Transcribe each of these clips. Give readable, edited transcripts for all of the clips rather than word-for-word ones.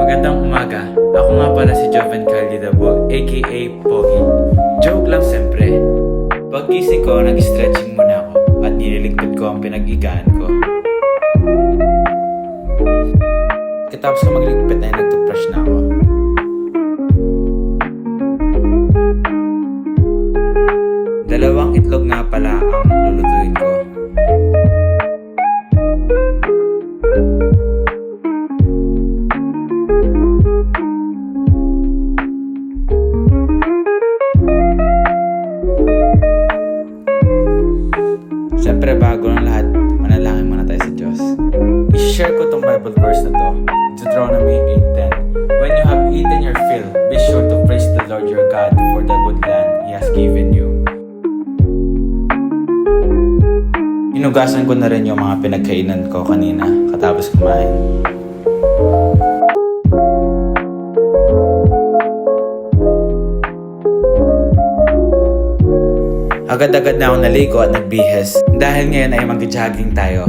Magandang umaga. Ako nga pala si Joven Caldidabo, aka Pogi. Joke lang siyempre. Paggising ko, nag-stretching muna ako at nililigpit ko ang pinag-igaan ko. Katapos ko magligpit ay nag-toothbrush na ako. Dalawang itlog nga pala ang lulutuin ko. Siyempre bago ng lahat, manalangin muna tayo sa Diyos. I-share ko tong Bible verse na to, Deuteronomy 8:10. When you have eaten your fill, be sure to praise the Lord your God for the good land He has given you. Inugasan ko na rin yung mga pinagkainan ko kanina katapos kumain. Agad-agad na ako naligo at nagbihes dahil ngayon ay mag-jogging tayo.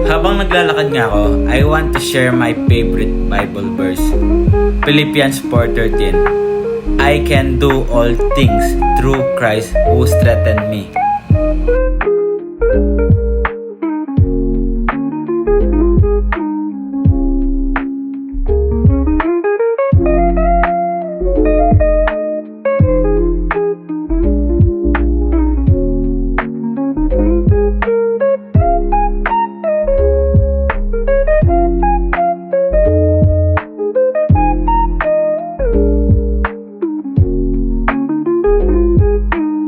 Habang naglalakad nga ako, I want to share my favorite Bible verse. Philippians 4:13. I can do all things through Christ who strengthens me.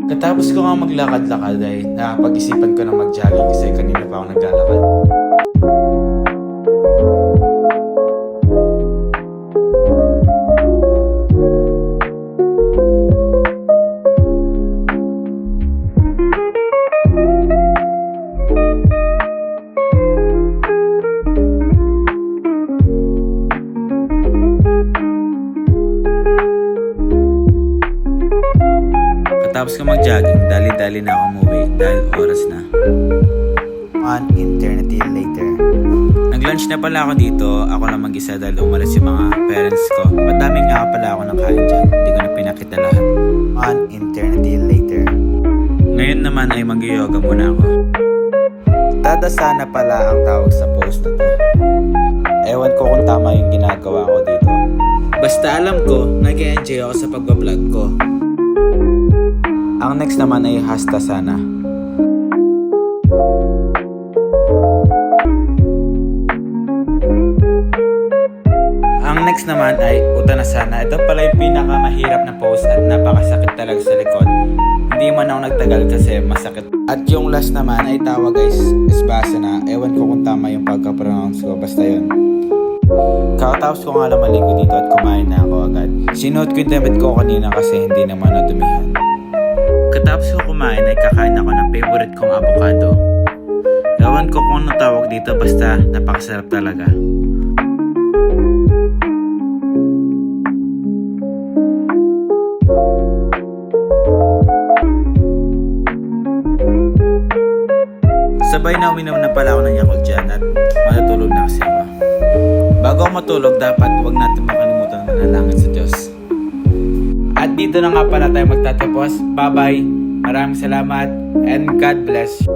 Katapos ko nga maglakad-lakad ay napag-isipan ko na mag-jogging kasi kanina pa ako naglalakad. Tapos ko mag-jogging, dali-dali na ako umuwi dahil oras na. An eternity later. Nag-lunch na pala ako dito, ako lang mag-isa dahil umalis yung mga parents ko. Madaming nga pala ako ng kain dyan, hindi ko na pinakita lahat. An eternity later. Ngayon naman ay mag-yoga muna ako. Tadasana pala ang tawag sa post na to. Ewan ko kung tama yung ginagawa ko dito. Basta alam ko, nag-enjoy ako sa pagbablog ko. Ang next naman ay Hastasana. Ang next naman ay Uttanasana. Ito pala yung pinakamahirap na pose at napakasakit talaga sa likod. Hindi man ako nagtagal kasi masakit. At yung last naman ay tawag guys, Isvasana. Ewan ko kung tama yung pagka-pronounce ko, basta yun. Kakatapos ko nga lang maligo dito at kumain na ako agad. Sinuot ko yung damit ko kanina kasi hindi naman nadumihan. Katapos ko kumain ay kakain ako ng favorite kong avocado. Ewan ko kung anong tawag dito basta napakasarap talaga. Sabay na uminom na pala ako ng Yakult dyan at matutulog na kasi ako. Bago ako matulog dapat huwag natin makalimutan na manalangin sa Diyos. At dito na nga pala tayo magtatapos. Bye-bye. Maraming salamat and God bless you.